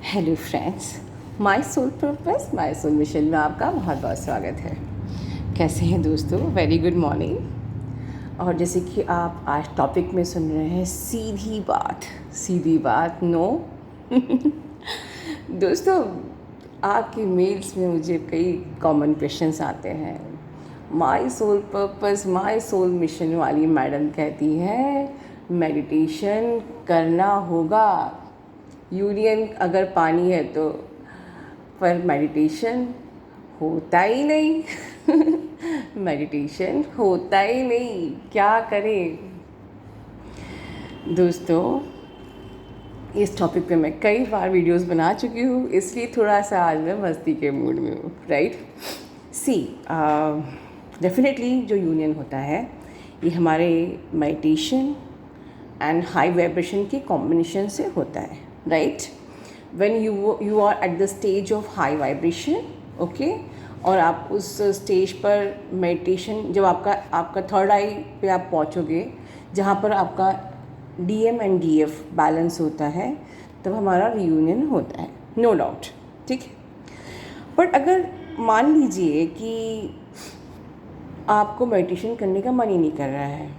Hello friends, my soul purpose my soul mission में आपका बहुत बहुत स्वागत है। कैसे हैं दोस्तों? Very good morning. और जैसे कि आप आज टॉपिक में सुन रहे हैं, सीधी बात नो दोस्तों, आपकी मेल्स में मुझे कई कॉमन क्वेश्चंस आते हैं। My soul purpose my soul mission वाली मैडम कहती हैं मेडिटेशन करना होगा, यूनियन अगर पानी है तो, पर मेडिटेशन होता ही नहीं मेडिटेशन होता ही नहीं, क्या करें दोस्तों? इस टॉपिक पे मैं कई बार वीडियोस बना चुकी हूँ, इसलिए थोड़ा सा आज मैं मस्ती के मूड में हूँ, राइट। सी डेफिनेटली जो यूनियन होता है ये हमारे मेडिटेशन एंड हाई वाइब्रेशन के कॉम्बिनेशन से होता है, right. When you are at the stage of high vibration, okay, और आप उस स्टेज पर मेडिटेशन, जब आपका थर्ड आई पे आप पहुँचोगे, जहाँ पर आपका डीएम एंड डीएफ बैलेंस होता है, तब हमारा रियूनियन होता है, नो डाउट, ठीक है। बट अगर मान लीजिए कि आपको मेडिटेशन करने का मन ही नहीं कर रहा है,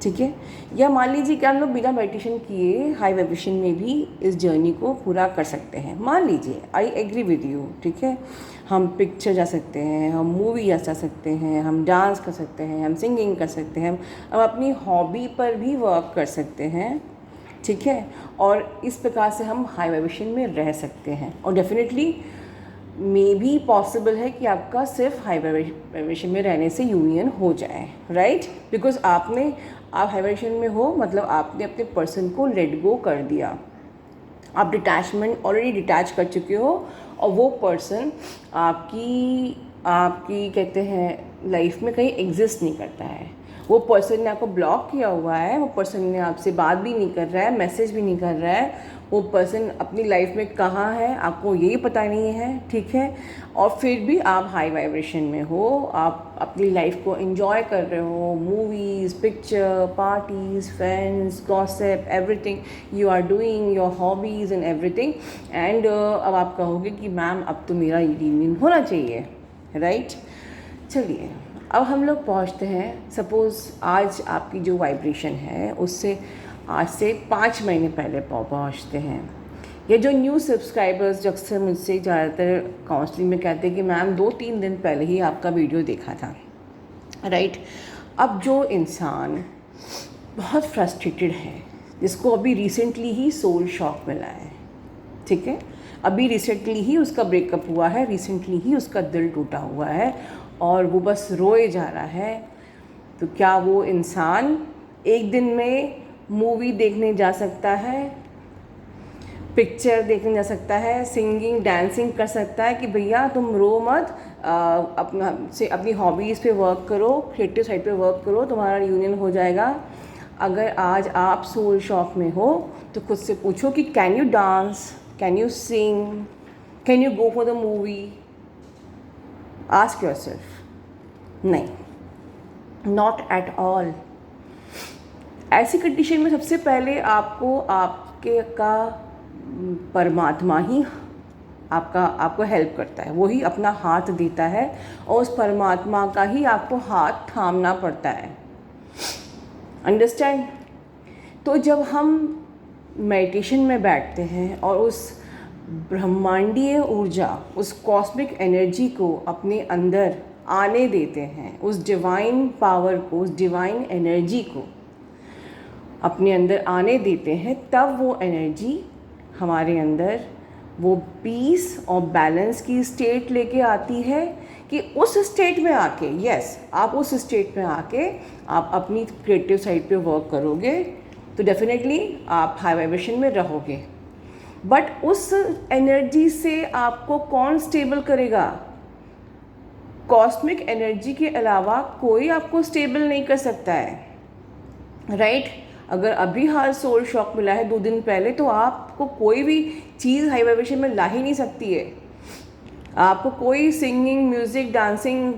ठीक है, या मान लीजिए कि हम लोग बिना मेडिटेशन किए हाई वाइब्रेशन में भी इस जर्नी को पूरा कर सकते हैं, मान लीजिए, आई एग्री विद यू, ठीक है। हम पिक्चर जा सकते हैं, हम मूवी जा सकते हैं, हम डांस कर सकते हैं, हम सिंगिंग कर सकते हैं, हम अपनी हॉबी पर भी वर्क कर सकते हैं, ठीक है। और इस प्रकार से हम हाई वाइब्रेशन में रह सकते हैं, और डेफिनेटली मे भी पॉसिबल है कि आपका सिर्फ हाई वाइब्रेशन में रहने से यूनियन हो जाए, राइट। बिकॉज आप हाई वाइब्रेशन में हो, मतलब आपने अपने पर्सन को लेट गो कर दिया, आप डिटैचमेंट ऑलरेडी डिटैच कर चुके हो, और वो पर्सन आपकी कहते हैं लाइफ में कहीं एग्जिस्ट नहीं करता है। वो पर्सन ने आपको ब्लॉक किया हुआ है, वो पर्सन ने आपसे बात भी नहीं कर रहा है, मैसेज भी नहीं कर रहा है, वो पर्सन अपनी लाइफ में कहाँ है आपको यही पता नहीं है, ठीक है। और फिर भी आप हाई वाइब्रेशन में हो, आप अपनी लाइफ को एंजॉय कर रहे हो, movies, picture, parties, friends, gossip, everything you are doing, your hobbies and everything. And अब आप कहोगे कि मैम अब तो मेरा यूनियन होना चाहिए, राइट। चलिए, अब हम लोग पहुँचते हैं, सपोज़ आज आपकी जो वाइब्रेशन है उससे आज से 5 महीने पहले पहुँचते हैं। ये जो न्यू सब्सक्राइबर्स जो अक्सर मुझसे ज़्यादातर काउंसलिंग में कहते हैं कि मैम 2-3 दिन पहले ही आपका वीडियो देखा था, राइट। अब जो इंसान बहुत फ्रस्ट्रेटेड है, जिसको अभी रिसेंटली ही सोल शॉक मिला है, ठीक है, अभी रिसेंटली ही उसका ब्रेकअप हुआ है, रिसेंटली ही उसका दिल टूटा हुआ है और वो बस रोए जा रहा है, तो क्या वो इंसान एक दिन में मूवी देखने जा सकता है, पिक्चर देखने जा सकता है, सिंगिंग डांसिंग कर सकता है कि भैया तुम रो मत, अपनी हॉबीज़ पे वर्क करो, क्रिएटिव साइड पे वर्क करो, तुम्हारा यूनियन हो जाएगा? अगर आज आप सोल शॉक में हो तो खुद से पूछो कि can you dance, can you sing, can you go for the movie? Ask yourself, नहीं, नॉट एट ऑल। ऐसी कंडीशन में सबसे पहले आपके का परमात्मा ही आपको हेल्प करता है, वो ही अपना हाथ देता है, और उस परमात्मा का ही आपको हाथ थामना पड़ता है, अंडरस्टैंड। तो जब हम मेडिटेशन में बैठते हैं और उस ब्रह्मांडीय ऊर्जा, उस कॉस्मिक एनर्जी को अपने अंदर आने देते हैं, उस डिवाइन पावर को, उस डिवाइन एनर्जी को अपने अंदर आने देते हैं, तब वो एनर्जी हमारे अंदर वो पीस और बैलेंस की स्टेट लेके आती है कि उस स्टेट में आके, यस, आप उस स्टेट में आके आप अपनी क्रिएटिव साइड पे वर्क करोगे तो डेफिनेटली आप हाई वाइब्रेशन में रहोगे। बट उस एनर्जी से आपको कौन स्टेबल करेगा? कॉस्मिक एनर्जी के अलावा कोई आपको स्टेबल नहीं कर सकता है, राइट। अगर अभी हाल सोल शॉक मिला है 2 दिन पहले, तो आपको कोई भी चीज़ हाई वाइब्रेशन में ला ही नहीं सकती है। आपको कोई singing, music, dancing,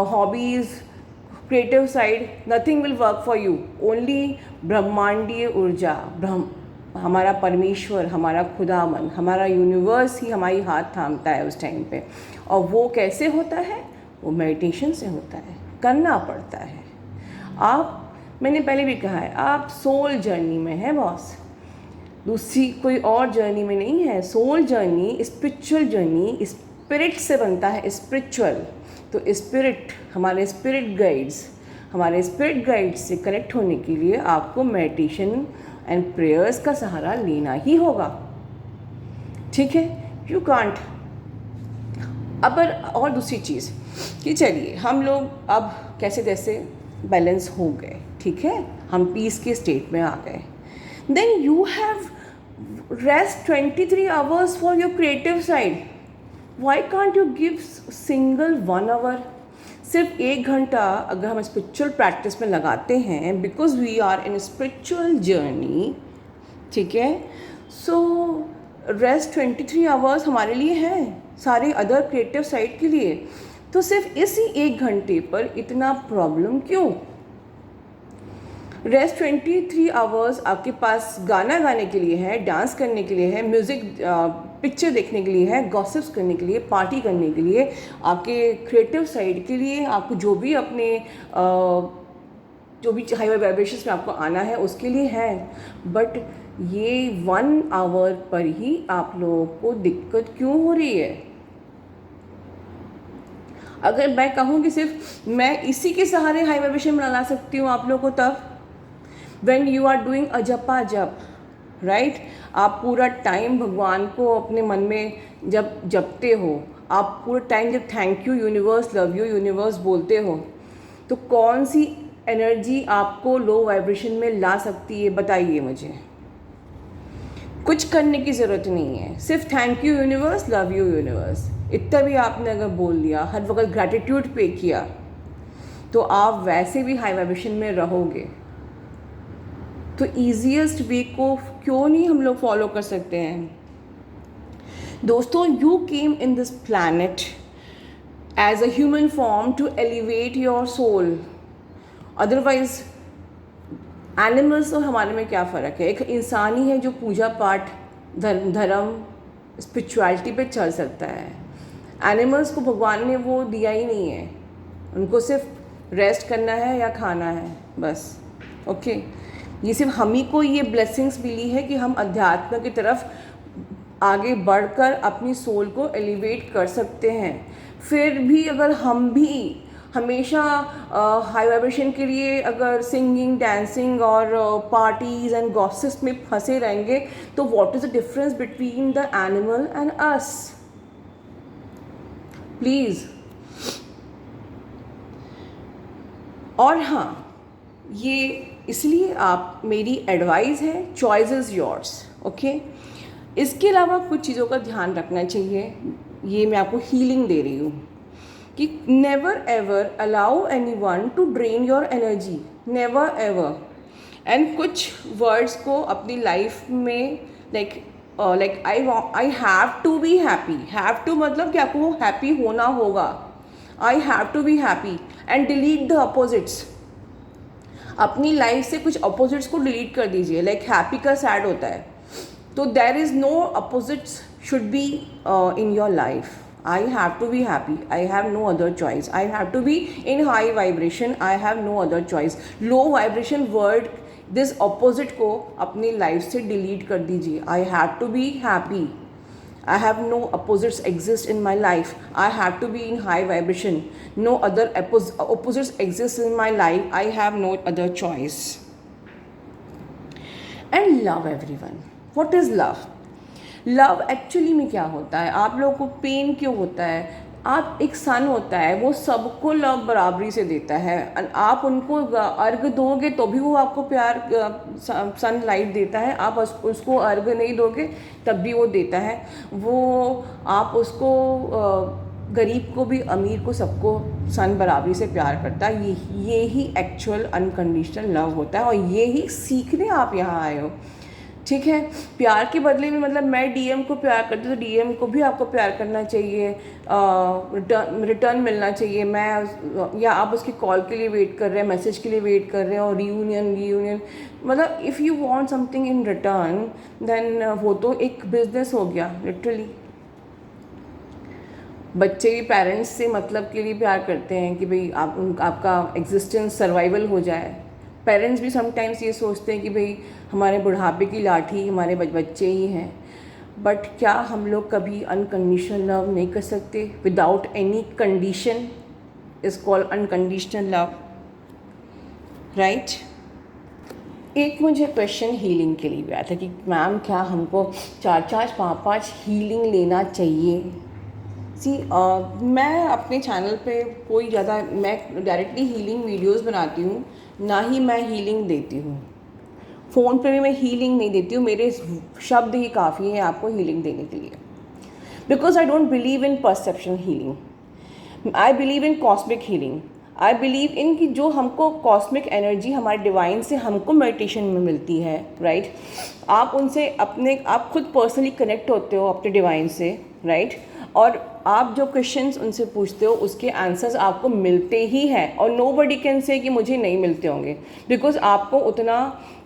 hobbies, creative side, nothing will work for you. Only ब्रह्मांडीय ऊर्जा, हमारा परमेश्वर, हमारा खुदावन, हमारा यूनिवर्स ही हमारी हाथ थामता है उस टाइम पे। और वो कैसे होता है? वो मेडिटेशन से होता है, करना पड़ता है। मैंने पहले भी कहा है, आप सोल जर्नी में है बॉस, दूसरी कोई और जर्नी में नहीं है। Soul journey, spiritual journey, spirit से बनता है स्पिरिचुअल। तो स्पिरिट, हमारे स्पिरिट गाइड्स से कनेक्ट होने के लिए आपको मेडिटेशन एंड प्रेयर्स का सहारा लेना ही होगा, ठीक है? You can't. अब और दूसरी चीज़ कि चलिए हम लोग अब कैसे जैसे बैलेंस हो गए, ठीक है, हम पीस के स्टेट में आ गए। Then you have rest 23 hours for your creative side. Why can't you give single 1 hour? सिर्फ 1 घंटा अगर हम स्पिरिचुअल प्रैक्टिस में लगाते हैं, because we are in spiritual journey, ठीक है, सो रेस्ट 23 आवर्स हमारे लिए है, सारे अदर क्रिएटिव साइड के लिए। तो सिर्फ इसी 1 घंटे पर इतना प्रॉब्लम क्यों? रेस्ट 23 आवर्स आपके पास गाना गाने के लिए है, डांस करने के लिए है, म्यूज़िक पिक्चर देखने के लिए है, गॉसिप्स करने के लिए, पार्टी करने के लिए, आपके क्रिएटिव साइड के लिए, आपको जो भी अपने जो भी हाई वाइब्रेशंस में आपको आना है उसके लिए है। बट ये 1 आवर पर ही आप लोगों को दिक्कत क्यों हो रही है? अगर मैं कहूँ कि सिर्फ मैं इसी के सहारे हाई वाइब्रेशन में ला सकती हूँ आप लोगों को, तब when you are doing a जपा जप, राइट, आप पूरा टाइम भगवान को अपने मन में जब जपते हो, आप पूरा टाइम जब thank you universe, love you universe बोलते हो, तो कौन सी एनर्जी आपको लो वाइब्रेशन में ला सकती है? बताइए मुझे। कुछ करने की ज़रूरत नहीं है, सिर्फ thank you universe, love you universe, इतना भी आपने अगर बोल लिया, हर वक्त ग्रैटिट्यूड पे किया, तो आप वैसे भी हाई वाइब्रेशन में रहोगे। तो ईजीएस्ट वे को क्यों नहीं हम लोग फॉलो कर सकते हैं? दोस्तों, you came in this planet as a human form to elevate your soul. Otherwise animals और हमारे में क्या फ़र्क है? एक इंसान ही है जो पूजा पाठ, धर्म, स्पिरिचुअलिटी पे चल सकता है। एनिमल्स को भगवान ने वो दिया ही नहीं है, उनको सिर्फ रेस्ट करना है या खाना है, बस। ओके, ये सिर्फ हम ही को ये ब्लेसिंग्स मिली है कि हम अध्यात्म की तरफ आगे बढ़कर अपनी सोल को एलिवेट कर सकते हैं। फिर भी अगर हम भी हमेशा हाई वाइब्रेशन के लिए अगर सिंगिंग, डांसिंग और पार्टीज़ एंड गॉसिप्स में फंसे रहेंगे, तो what is the difference between the animal and us? Please. और हाँ, ये इसलिए आप, मेरी एडवाइस है, चॉइस इज़ योर्स, ओके। इसके अलावा कुछ चीज़ों का ध्यान रखना चाहिए, ये मैं आपको हीलिंग दे रही हूँ कि never ever allow anyone to drain your energy, never ever. And कुछ वर्ड्स को अपनी लाइफ में like I have to be happy. Have to मतलब कि आपको हैप्पी होना होगा। I have to be happy and delete the opposites. अपनी लाइफ से कुछ अपोजिट्स को डिलीट कर दीजिए। लाइक हैप्पी का सैड होता है, तो there is no opposites should be in your life. I have to be happy. I have no other choice. I have to be in high vibration. I have no other choice. Low vibration word, this opposite को अपनी life से delete कर दीजिए. I have to be happy. I have no opposites exist in my life. I have to be in high vibration. No other opposites exist in my life. I have no other choice. And love everyone. What is love? Love actually में क्या होता है? आप लोगों को pen क्यों होता है? आप, एक सन होता है, वो सबको लव बराबरी से देता है। आप उनको अर्घ दोगे तो भी वो आपको प्यार, सन लाइट देता है। आप उसको अर्घ नहीं दोगे तब भी वो देता है। वो आप उसको, गरीब को भी, अमीर को, सबको सन बराबरी से प्यार करता है। ये ही एक्चुअल अनकंडीशनल लव होता है, और ये ही सीखने आप यहाँ आए हो, ठीक है। प्यार के बदले में मतलब मैं डीएम को प्यार करती हूँ तो डीएम को भी आपको प्यार करना चाहिए, रिटर्न मिलना चाहिए। मैं या आप उसकी कॉल के लिए वेट कर रहे हैं, मैसेज के लिए वेट कर रहे हैं और रीयूनियन मतलब if you want something in return then वो तो एक बिजनेस हो गया लिटरली। बच्चे भी पेरेंट्स से मतलब के लिए प्यार करते हैं कि भाई आपका एग्जिस्टेंस सर्वाइवल हो जाए। पेरेंट्स भी समटाइम्स ये सोचते हैं कि भाई हमारे बुढ़ापे की लाठी हमारे बच्चे ही हैं। बट क्या हम लोग कभी अनकंडीशनल लव नहीं कर सकते? Without any condition is called unconditional love, right. एक मुझे क्वेश्चन हीलिंग के लिए भी आया था कि मैम क्या हमको 4-4 5-5 हीलिंग लेना चाहिए? मैं अपने चैनल पे कोई ज़्यादा मैं डायरेक्टली हीलिंग वीडियोस बनाती हूँ, ना ही मैं हीलिंग देती हूँ। फ़ोन पे भी मैं हीलिंग नहीं देती हूँ, मेरे शब्द ही काफ़ी हैं आपको हीलिंग देने के लिए। Because I don't believe in perception healing, I believe in cosmic healing. I believe in कि जो हमको कॉस्मिक एनर्जी हमारे डिवाइन से हमको मेडिटेशन में मिलती है, राइट। आप उनसे आप खुद पर्सनली कनेक्ट होते हो अपने डिवाइन से, राइट। और आप जो क्वेश्चंस उनसे पूछते हो उसके आंसर्स आपको मिलते ही हैं और नोबडी कैन से कि मुझे नहीं मिलते होंगे, बिकॉज आपको उतना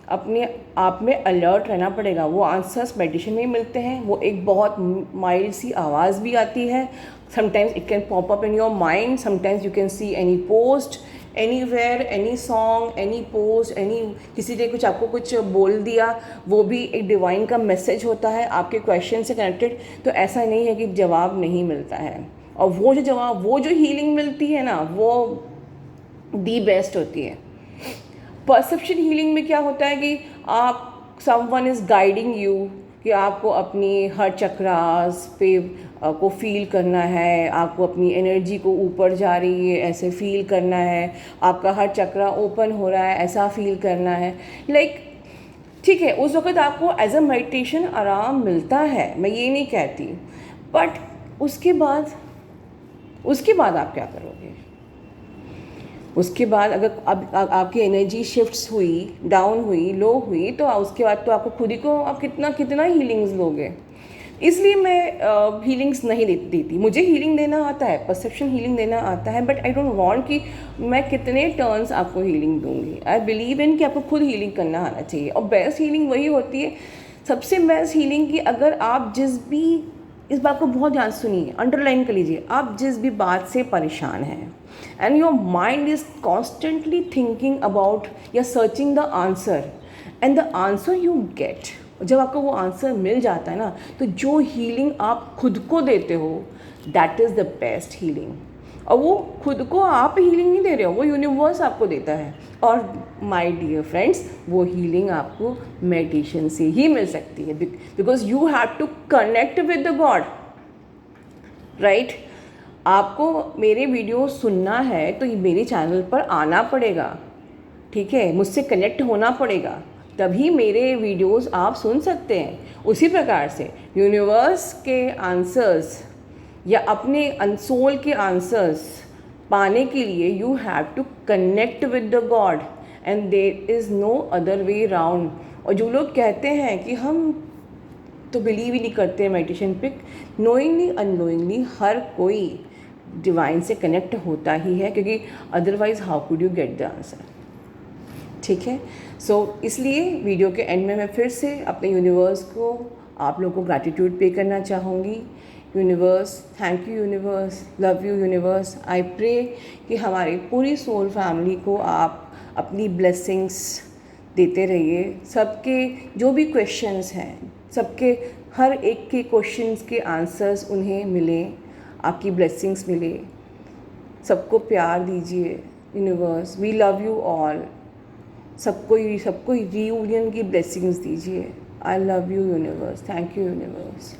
अपने आप में अलर्ट रहना पड़ेगा। वो आंसर्स मेडिटेशन में ही मिलते हैं। वो एक बहुत माइल्ड सी आवाज़ भी आती है, sometimes it can pop up in your mind, sometimes you can see any post anywhere, any song, any post, any किसी ने कुछ आपको कुछ बोल दिया, वो भी एक डिवाइन का मैसेज होता है आपके क्वेश्चन से कनेक्टेड। तो ऐसा नहीं है कि जवाब नहीं मिलता है। और वो जो हीलिंग मिलती है ना, वो दी बेस्ट होती है। परसेप्शन हीलिंग में क्या होता है कि आप समवन इज़ गाइडिंग यू, कि आपको अपनी हर चक्रास पे को फील करना है, आपको अपनी एनर्जी को ऊपर जा रही है ऐसे फील करना है, आपका हर चक्रा ओपन हो रहा है ऐसा फील करना है। लाइक ठीक है, उस वक्त आपको एज अ मेडिटेशन आराम मिलता है, मैं ये नहीं कहती। बट उसके बाद आप क्या करोगे? उसके बाद अगर अब आपकी एनर्जी शिफ्ट्स हुई, डाउन हुई, लो हुई, तो उसके बाद तो आपको खुद ही को आप कितना हीलिंग्स लोगे। इसलिए मैं हीलिंग्स नहीं देती। मुझे हीलिंग देना आता है, परसेप्शन हीलिंग देना आता है, बट आई डोंट वांट कि मैं कितने टर्न्स आपको हीलिंग दूंगी। आई बिलीव इन कि आपको खुद हीलिंग करना आना चाहिए। और बेस्ट हीलिंग वही होती है, सबसे बेस्ट हीलिंग की अगर आप इस बात को बहुत ध्यान सुनिए, अंडरलाइन कर लीजिए, आप जिस भी बात से परेशान हैं and your mind is constantly thinking about या searching the answer and the answer you get, जब आपको वो आंसर मिल जाता है ना, तो जो हीलिंग आप खुद को देते हो that is the best healing. और वो खुद को आप हीलिंग नहीं दे रहे हो, वो यूनिवर्स आपको देता है। और माय डियर फ्रेंड्स, वो हीलिंग आपको मेडिटेशन से ही मिल सकती है, because you have to connect with the God, right. आपको मेरे वीडियो सुनना है तो मेरे चैनल पर आना पड़ेगा, ठीक है, मुझसे कनेक्ट होना पड़ेगा, तभी मेरे वीडियोस आप सुन सकते हैं। उसी प्रकार से यूनिवर्स के आंसर्स या अपने अनसोल के आंसर्स पाने के लिए you have to connect with the God and there is no other way round. और जो लोग कहते हैं कि हम तो बिलीव ही नहीं करते मेडिटेशन पे, नोइंगली अननोइंगली हर कोई डिवाइन से कनेक्ट होता ही है, क्योंकि otherwise how could you get the answer, ठीक है। सो इसलिए वीडियो के एंड में मैं फिर से अपने यूनिवर्स को, आप लोगों को ग्रैटिट्यूड पे करना चाहूँगी। Universe, thank you universe, love you universe. I pray कि हमारी पूरी सोल फैमिली को आप अपनी ब्लेसिंग्स देते रहिए। सबके जो भी क्वेश्चंस हैं, सबके हर एक के क्वेश्चंस के आंसर्स उन्हें मिलें, आपकी ब्लेसिंग्स मिले। सबको प्यार दीजिए universe, we love you all. सबको रीयूनियन की ब्लेसिंग्स दीजिए। I love you universe, thank you universe.